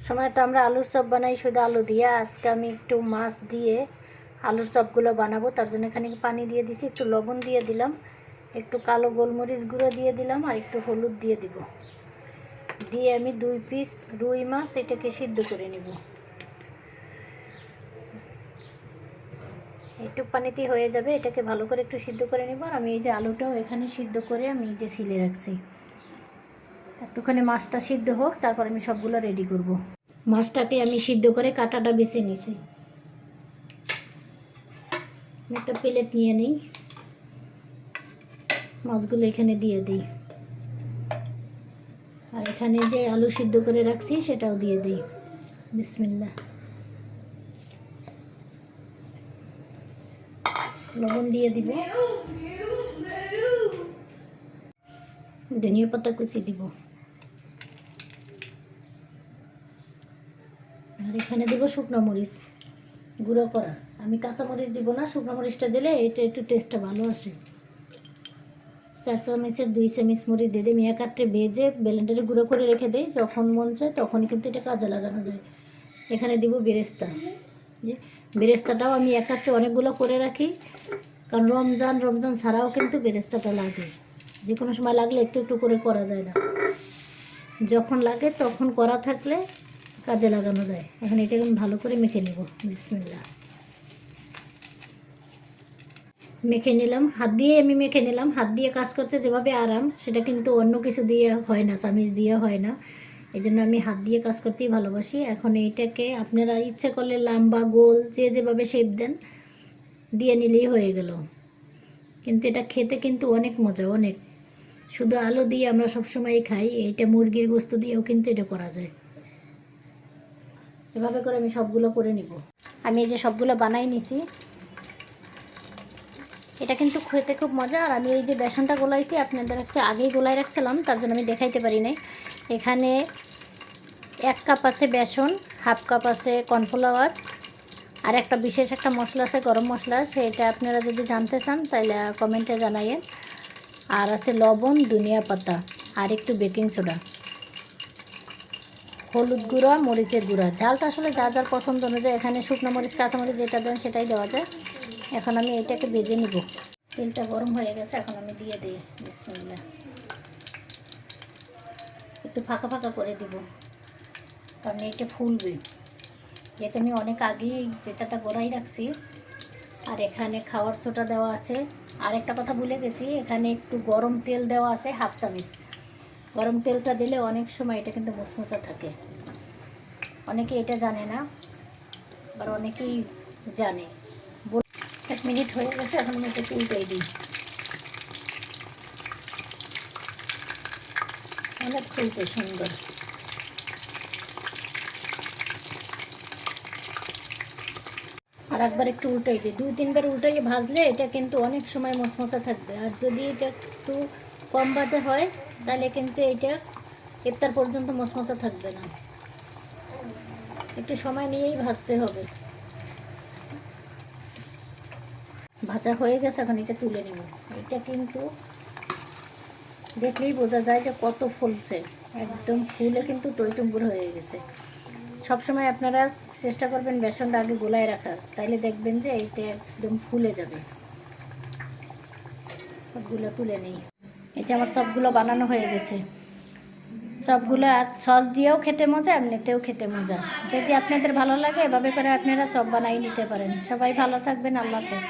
সময় তো আমরা আলুর চপ বানাই শুধু আলু দিয়ে। আজকে আমি একটু মাছ দিয়ে আলুর চপগুলো বানাবো। তার জন্য এখানে পানি দিয়ে দিছি, একটু লবণ দিয়ে দিলাম, একটু কালো গোলমরিচ গুঁড়ো দিয়ে দিলাম, আর একটু হলুদ দিয়ে দিব। দিয়ে আমি 2 পিস রুই মাছ এটাকে সিদ্ধ করে নেব। একটু পানিতেই হয়ে যাবে, এটাকে ভালো করে একটু সিদ্ধ করে নেব। আর আমি এই যে আলুটাও এখানে সিদ্ধ করে আমি এই যে ছিলে রাখছি। একটুখানি মাছটা সিদ্ধ হোক, তারপর আমি সবগুলো রেডি করব। মাছটাকে আমি সিদ্ধ করে কাঁটাটা বেছে নিছি। একটা প্লেট নিয়ে নিই, মাছগুলো এখানে দিয়ে দিই, আর এখানে যে আলু সিদ্ধ করে রাখছি সেটাও দিয়ে দিই। বিসমিল্লাহ। লবণ দিয়ে দিব, ধনিয়া পাতা কুচি দিব, আর এখানে দেবো শুকনো মরিচ গুঁড়ো করা। আমি কাঁচা মরিচ দিব না, শুকনো মরিচটা দিলে এটা একটু টেস্টটা ভালো আসে। 4 চামচের 2 চামচ মরিচ দিয়ে দিই। মেয়া কাটতে ভেজে ব্লেন্ডারে গুঁড়ো করে রেখে দিই, যখন মন চায় তখনই কিন্তু এটা কাজে লাগানো যায়। এখানে দিব বেরেস্তা। যে বেরেস্তাটাও আমি একাত্রে অনেকগুলো করে রাখি, কারণ রমজান ছাড়াও কিন্তু বেরেস্তাটা লাগে। যে কোনো সময় লাগলে একটু একটু করে করা যায় না, যখন লাগে তখন করা থাকলে কাজে লাগানো যায়। এখন এটাকে আমি ভালো করে মেখে নেব। বিসমিল্লাহ। মেখে নিলাম, হাত দিয়ে আমি মেখে নিলাম। হাত দিয়ে কাজ করতে যেভাবে আরাম, সেটা কিন্তু অন্য কিছু দিয়ে হয় না, চামিচ দিয়ে হয় না। এই জন্য আমি হাত দিয়ে কাজ করতেই ভালোবাসি। এখন এইটাকে আপনারা ইচ্ছে করলে লম্বা গোল যে যেভাবে শেপ দেন দিয়ে নিলেই হয়ে গেল। কিন্তু এটা খেতে কিন্তু অনেক মজা, অনেক। শুধু আলু দিয়ে আমরা সবসময়ই খাই, এইটা মুরগির গোস্ত দিয়েও কিন্তু এটা করা যায়। এভাবে করে আমি সবগুলো করে নিব। আমি এই যে সবগুলো বানাই নিছি। এটা কিন্তু খেতে খুব মজা। আর আমি এই যে বেসনটা গোলাইছি, আপনাদের একটু আগেই গোলাই রাখছিলাম, তার জন্য আমি দেখাইতে পারি নাই। এখানে 1 কাপ আছে বেসন, হাফ কাপ আছে কর্নফ্লাওয়ার, আর একটা বিশেষ একটা মশলা আছে গরম মশলা, সেটা আপনারা যদি জানতে চান তাহলে কমেন্টে জানাইয়েন। আর আছে লবণ, ধনিয়া পাতা, আর একটু বেকিং সোডা, হলুদ গুঁড়া, মরিচের গুঁড়া। ঝালটা আসলে যার যার পছন্দ অনুযায়ী, এখানে শুকনো মরিচ কাঁচামরিচ যেটা দেন সেটাই দেওয়া যায়। এখন আমি এটাকে ভেজে নিব। তেলটা গরম হয়ে গেছে, এখন আমি দিয়ে দিই। বিসমিল্লাহ। একটু ফাঁকা ফাঁকা করে দিব, কারণ এটা ফুলবে। যেটা আমি অনেক আগেই বেটাটা গড়াই রাখছি। আর এখানে খাওয়ার সোডা দেওয়া আছে। আর একটা কথা ভুলে গেছি, এখানে একটু গরম তেল দেওয়া আছে, হাফ চামচ। গরম তেলটা দিলে অনেক সময় এটা কিন্তু মুচমুচা থাকে। অনেকে এটা জানে না, আবার অনেকেই জানে। 1 মিনিট হয়ে গেছে, এখন আমি এটাকে উল্টাই দিই। অনেক ফুলছে সুন্দর। আর একবার একটু উল্টাই দিই, 2-3 বার উল্টাইয়ে ভাজলে এটা কিন্তু অনেক সময় মচমচা থাকবে। আর যদি এটা একটু কম ভাজা হয় তাহলে কিন্তু এটা ইফতার পর্যন্ত মচমচা থাকবে না। একটু সময় নিয়েই ভাজতে হবে। ভাজা হয়ে গেছে, এখন এটা তুলে নেব। এটা কিন্তু দেখলেই বোঝা যায় যে কত ফুলছে, একদম ফুলে কিন্তু টইটুম্বুর হয়ে গেছে। সবসময় আপনারা চেষ্টা করবেন বেসনটা আগে গোলায় রাখার, তাইলে দেখবেন যে এইটা একদম ফুলে যাবে। সবগুলো তুলে নেই। এই যে আমার সবগুলো বানানো হয়ে গেছে। সবগুলো সস দিয়েও খেতে মজা, এমনিতেও খেতে মজা। যদি আপনাদের ভালো লাগে এভাবে করে আপনারা চপ বানাই নিতে পারেন। সবাই ভালো থাকবেন, আল্লাহ হাফেজ।